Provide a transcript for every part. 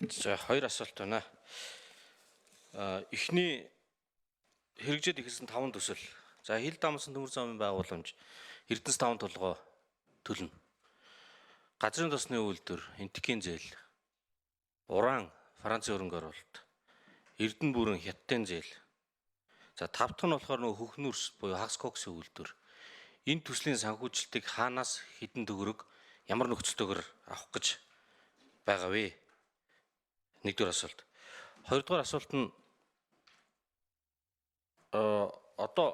За хоёр асуулт байна. Эхний хэрэгжээд ихсэн 5 төсөл. За хил дамсан төмөр замын байгууламж Эрдэнэс 5 толгой төлнө. Газрын тосны үйлдвэр, энтхийн зээл, уран, Францын хөрөнгө оруулалт, Эрдэнэ бүрэн хятадын зээл. За 5 дахь нь болохоор нөх хөхнүрс буюу хагас коксын үйлдвэр. Энэ төслийн санхүүжилтийг хаанаас хэдэн төгрөг ямар нөхцөлтэйгээр авах гэж байгаа вэ? Нэгдүгээр асуулт. Хоёрдугаар асуулт нь одоо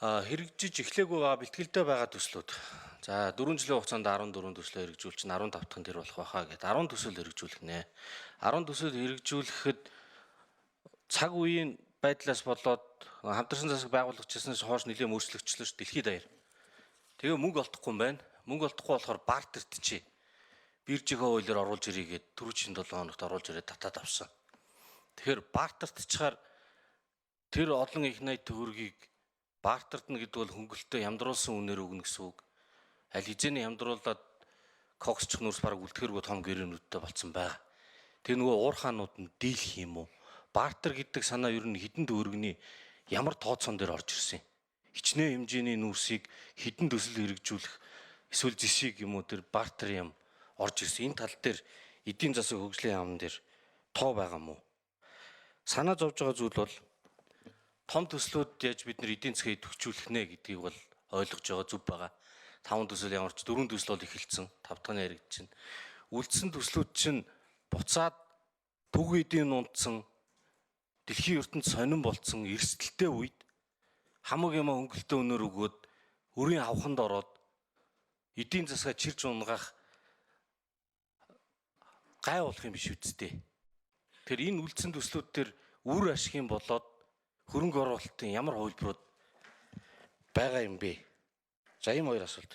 хэрэгжиж эхлээгүй байгаа бэлтгэлтэй байгаа төслүүд. За 4 жилийн хугацаанд 14 төслөө хэрэгжүүл чинь 15 дахь нь тэр болох байхаа гэдэг 10 төсөл хэрэгжүүлэх нэ. 10 төсөл хэрэгжүүлэхэд цаг үеийн байдлаас болоод хамтарсан засаг байгуулагчснаас хойш нэлээд өөрчлөгдсөн ш дэлхийд даяар. Тэгээ мөнгө олдохгүй юм байна. Мөнгө олдохгүй болохоор бартерт чи биржийн хуулиар оруулж ирээгээд түрүүчийн 7 хоногт оруулж ирээд татаад авсан. Тэгэхээр бартерт чаар тэр олон их найт төгрөгийг бартерт нь гэдэг бол хөнгөлөлтөд ямдруулсан үнээр өгнө гэсэн үг. Аль хизээний ямдруулаад коксч нүүрс бараг үлдэхэргүй том гэрээнүүдтэй болцсон байгаа. Тэр нөгөө уурхаанууд нь дийлэх юм уу? Бартер гэдэг санаа ер нь хідэн төгрөгний ямар тооцоон дээр орж ирсэн. Хичнээн хэмжээний нүүрсийг хідэн төсөл хэрэгжүүлэх эсвэл зэсийг юм уу тэр бартер юм орж ирсэн. Энэ тал дээр эдийн засаг хөгжлийн яамн дээр тоо байгаа мó. Санаа зовж байгаа зүйл бол том төслүүд яаж бид нар эдийн засгийг төгжүүлэх нэ гэдгийг бол ойлгож байгаа зүв байгаа. 5 төсөл ямар ч 4 төсөл бол эхэлсэн. 5 дахь нь яригдчихэв. Үлдсэн төслүүд чинь буцаад төг эдийн унтсан дэлхийн ертөнд сонирн болцсон эрсдэлтэй үед хамаг юм хөнгөлөлтөө өнөр өгөөд өрийн авханд ороод эдийн засгаа чирж унгаах гай болох юм биш үсттэй. Тэр энэ үлдсэн төслүүд төр үр ашигын болоод хөрөнгө оруулалтын ямар хувилбарууд байгаа юм бэ? За ийм хоёр асуулт.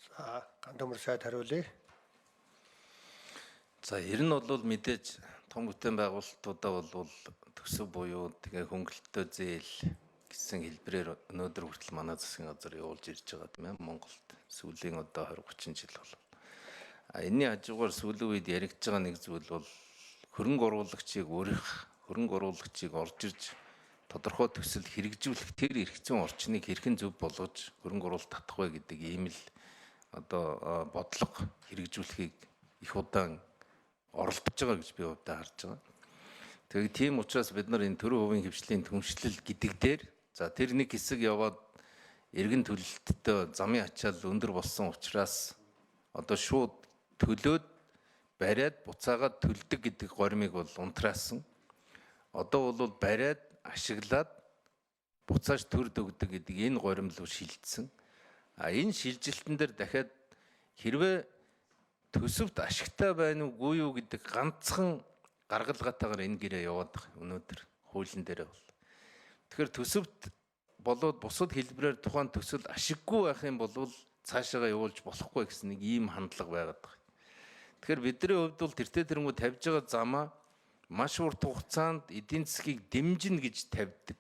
За гандомор сайд хариулъя. За ер нь бол мэдээж том бүтээн байгуулалтуудаа бол төсөв буюу тэгээ хөнгөлөлтөө зээл гэсэн хэлбэрээр өнөөдөр хүртэл манай засгийн газар явуулж ирж байгаа тийм ээ Монголд сүүлийн одоо 20-30 жил бол. Энэний хажуугаар сүүлийн үед яригдж байгаа нэг зүйл бол хөрөнгө оруулагчийг хөрөнгө оруулагчийг орж ирж тодорхой төсөл хэрэгжүүлэх тэр эрх зүйн орчныг хэрхэн зөв болгож хөрөнгө оруулалт татах вэ гэдэг ийм л одоо бодлого хэрэгжүүлэхийг их удаан оролдож байгаа гэж би хувьдаа харж байгаа. Тэгээд тийм учраас бид нар энэ төрийн хувийн хвшлийн түншлэл гэдэг дээр за тэр нэг хэсэг яваад эргэн төлөлтөд замын ачаал өндөр болсон учраас одоо шууд төлөөд бариад буцаагаад төлдөг гэдэг горимыг бол унтраасан. Одоо бол бариад ашиглаад буцааж төр дөгдөг гэдэг энэ горим руу шилжсэн. Энэ шилжилтэн дээр дахиад хэрвээ төсөвт ашигтай байна уугүй юу гэдэг ганцхан гаргалгаатаагаар энэ гэрээ яваад байгаа өнөөдөр хуулийн дээр бол. Тэгэхээр төсөвт болоод бусад хэлбэрээр тухайн төсөл ашиггүй байх юм бол цаашаага явуулж болохгүй гэсэн нэг ийм хандлага байгаад байгаа. Тэгэхээр бидний хувьд бол тэртээ тэрэнгүү тавьж байгаа замаа маш урт хугацаанд эдийн засгийг дэмжинэ гэж тавьдаг.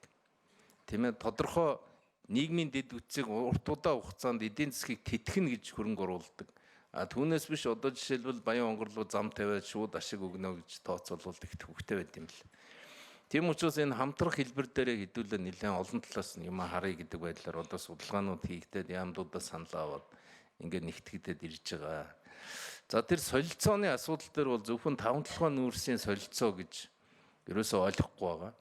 Тийм ээ тодорхой нийгмийн дэд үтцийг урт удаан хугацаанд эдийн засгийг тэтгэнэ гэж хөрөнгө оруулдаг. Түүнээс биш одоо жишээлбэл Баян Хонгор руу зам тавиад шууд ашиг өгнө гэж тооцоолвол их төвөгтэй байт юм л. Тийм учраас энэ хамтрах хэлбэр дээр хэдүүлээ нэлээд олон талаас нь юм харъя гэдэг байдлаар одоо судалгаанууд хийгдээд яамдуудаас санал аваад ингээд нэгтгэдэд ирж байгаа. За тэр солилцооны асуудал дээр бол зөвхөн 5 толгой нүүрсийн солилцоо гэж ерөөсөө ойлгохгүй байгаа.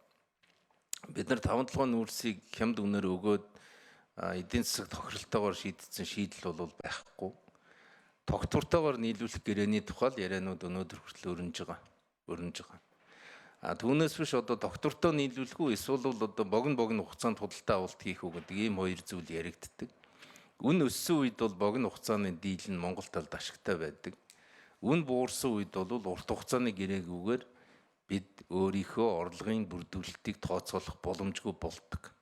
Бид нар 5 толгой нүүрсийг хямд үнээр өгөөд эдийн засаг тохиролтойгоор шийдсэн шийдэл бол байхгүй. Тогтвортойгоор нийлүүлэх гэрээний тухай ярианууд өнөөдөр хүртэл өрнөж байгаа. Түүнээс биш одоо тогтвортой нийлүүлэх үү эсвэл одоо богино хугацаанд худалдаа авалт хийх үү гэдэг ийм хоёр зүйл яригддаг. Үн өссөн үед бол богино хугацааны дийл нь Монгол талд ашигтай байдаг. Үн буурсан үед бол урт хугацааны гэрээгүйгээр бид өөрийнхөө орлогын бүрдүүлэлтийг тооцоолох боломжгүй болдог.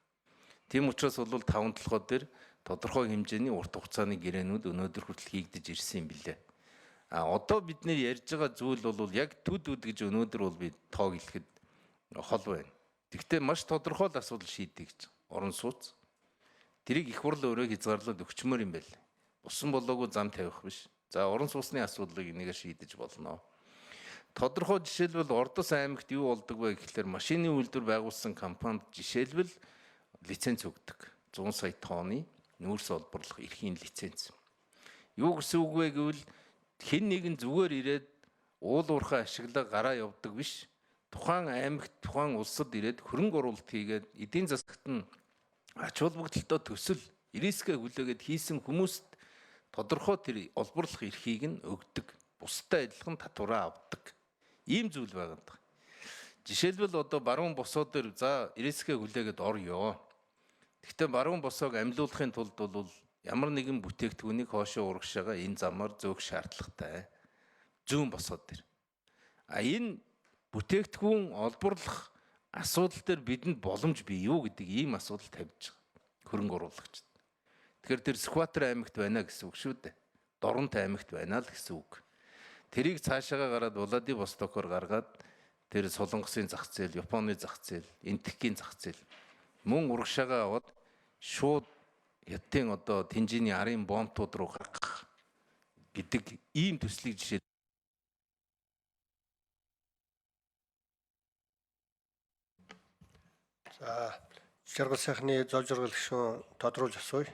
Тийм учраас бол 5 толгой дээр тодорхой хэмжээний урт хугацааны гэрээнүүд өнөөдөр хүртэл хийгдэж ирсэн юм билээ. Одоо бид нэр ярьж байгаа зүйл бол яг төд гэж өнөөдөр бол би тоог хэлэхэд хол байна. Тэгвэл маш тодорхой л асуудал шийдэг гэж орон сууц. Тэрийг их хурл өөрөө хязгаарлаад өгчмөр юм байл. Усан болоогүй зам тавих биш. За уран сууцны асуудлыг нэгэ шийдэж болно. Тодорхой жишээлбэл Ордос аймагт юу болдог вэ гэхэлэр машины үйлдвэр байгуулсан компанид жишээлбэл лиценз өгдөг. 100 сая тонны нүүрс олборлох эрхийн лиценз. Юу гэсэн үг вэ гэвэл хэн нэгэн зүгээр ирээд уул уурхай ашиглаа гараа явдаг биш. Тухайн аймагт, тухайн улсад ирээд хөрөнгө оруулалт хийгээд эдийн засагт нь ач холбогдолтой төсөл рискээ хүлээгээд хийсэн хүмүүст тодорхой тэр олборлох эрхийг нь өгдөг. Бусдад адилхан татвараа авдаг. Ийм зүйл байгаа даа. Жишээлбэл одоо баруун босоо дээр за рискээ хүлээгээд орё. Гэхдээ баруун босоог амьлуулахын тулд бол ямар нэгэн бүтээгдэхүүнийг хоошоо урагшаага энэ замаар зөөх шаардлагатай. Зүүн босоо дээр. Энэ бүтээгдэхүүн олборлох асуудал дээр бидэнд боломж бий юу гэдэг ийм асуудал тавьж байгаа. Хөрөнгө оруулагчид. Тэгэхээр тэр Сүхбаатар аймагт байна гэсэн үг шүү дээ. Доронт аймагт байна л гэсэн үг. Тэрийг цаашаага гараад Владивостокоор гаргаад тэр Солонгосын зах зээл, Японы зах зээл, Энтхэгийн зах зээл мөн урагшаага аваад шууд Хятадын одоо Тэнжиний арын бомбтууд руу гаргах гэдэг ийм төслийг жишээ. За жаргал сайхны зол жаргал гишүүн тодруулж асууя.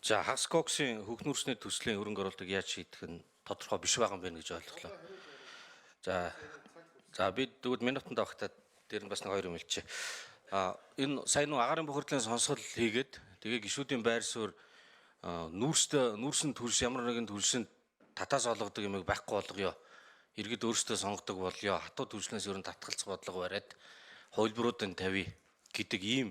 За Хаскоксын хөгнүүрсний төслийн хөрөнгө оруулалтыг яаж шийдэх нь тодорхой биш байгаа юм байна гэж ойлголоо. За би дүүд минутанд авахтаа дээр нь бас нэг хоёр юм хэлчихье. Энэ сайн нуу агаарын бохирдлын сонсгол хийгээд тэгээ гишүүдийн байр суурь нүүрсэн төрш ямар нэгэн төршөнд татаас олгодог юм байхгүй болгоё. Иргэд өөрсдөө сонгодог болёо. Хатуу төршлөөс ер нь татгалзах бодлого бариад хувилбаруудын тавь гэдэг ийм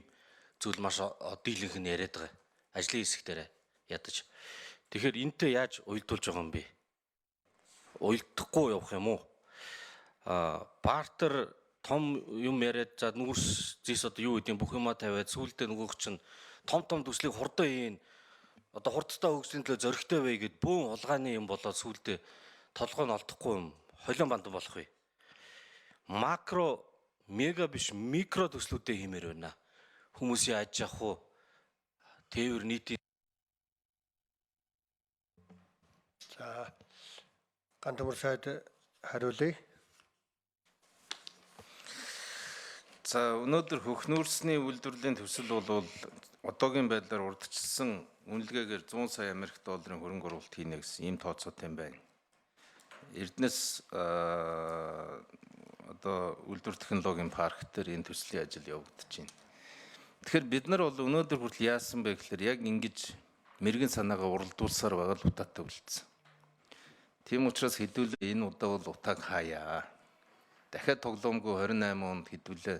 зүйл маш дийлэнх нь яриад байгаа. Ажлын хэсэг дээр ядаж. Тэгэхээр энтэй яаж уялдуулж байгаа юм бэ? Уялдахгүй явах юм уу? Бартер том юм яриад за нүүрс зис одоо юу гэдэг бүх юмаа тавиад сүүлдээ нөгөөх чинь том төслийг хурдан хийн. Одоо хурдтай хөгжлийн төлөө зөрөгтэй бай гэд бөөн улгааны юм болоод сүүлдээ толгой нь олдохгүй юм. Холион бандан болох вэ? Макро, мега биш микро төслүүдээ хиймээр байна. Хүмүүсийн аж ахуй уу тээвэр нийтийн. За Гандамар сайд хариулъя. За өнөөдөр хөхнүүрсний үйлдвэрлэлийн төсөл бол одоогийн байдлаар урдчилсан үнэлгээгээр 100 сая Америк долларын хөрөнгө оруулалт хийнэ гэсэн ийм тооцоотой юм байна. Эрдэнэс одоо үйлдвэр технологийн парк дээр энэ төслийн ажил явагдаж байна. Тэгэхээр бид нар бол өнөөдөр хүртэл яасан бэ гэхээр яг ингэж мэрэгэн санаагаа уралдуулсаар байгаа л утаатай үлдсэн. Тийм учраас хэдүүлээ энэ удаа бол утааг хаяа. Дахиад тоглоомгүй 28 онд хэдүүлээ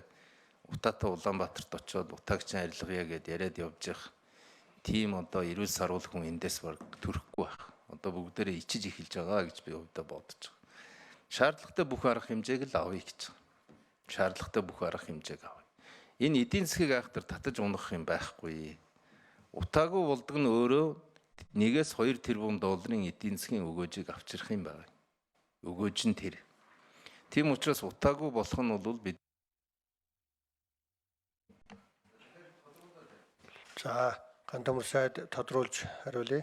утаатай Улаанбаатарт очиод утааг чинь арилгая гэд яриад явж явах. Тийм одоо эрүүл саруул хүн эндээс баг төрөхгүй байх. Одоо бүгдээрээ ичиж эхэлж байгаа гэж би хувьдаа бодож байгаа. Шаардлагатай бүх арга хэмжээг л авъя гэж байгаа. Шаардлагатай бүх арга хэмжээг авъя. Энэ эдийн засгийг айхтар татаж унах юм байхгүй. Утаагүй болдог нь өөрөө 1-2 тэрбум долларын эдийн засгийн өгөөжийг авчрах юм байна. Өгөөж нь тэр. Тийм учраас утаагүй болох нь бол бид. За Гандамар сайд тодруулж хариулъя.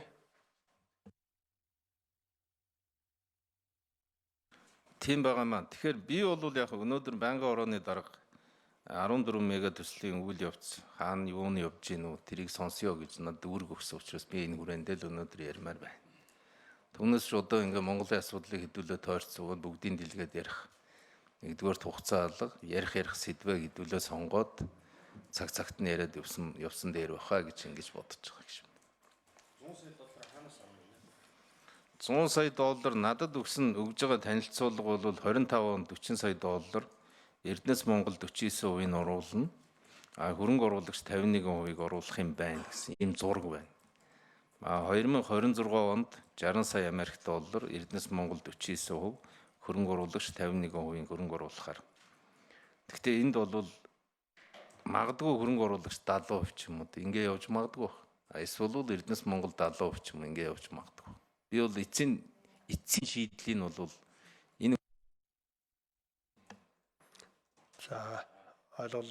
Тийм байгаамаа. Тэгэхээр би бол яг өнөөдөр байнгын орооны дарга 14 мега төслийн үйл явц хаана юуны явж гин үү тэрийг сонсё гэж надад үүрэг өгсөн учраас би энэ хүрээндээ л өнөөдөр ярмаар байна. Түүнээс ч одоо ингээ Монголын асуудлыг хэдүүлээ тойрцоогоод бүгдийн дэлгээд ярих. Нэгдүгээр хугацаа алга, ярих сэдвээ хэдүүлээ сонгоод цагт нь яриад явсан дээр баха гэж ингэж бодож байгаа гэж. 100 сая доллар надад өгж байгаа танилцуулга бол 25 онд 40 сая доллар Эрдэнэс Монгол 49%-ийг оруулна. Хөрөнгө оруулагч 51%-ийг оруулах юм байна гэсэн ийм зураг байна. 2026 онд 60 сая Америк доллар Эрдэнэс Монгол 49%, хөрөнгө оруулагч 51%-ийг хөрөнгө оруулахаар. Гэхдээ энд бол магадгүй хөрөнгө оруулагч 70% ч юм уу ингээ явж магадгүй. Эсвэл Эрдэнэс Монгол 70% ч юм ингээ явж магадгүй. Би бол эцсийн шийдлийн бол энэ. За ойлголоо.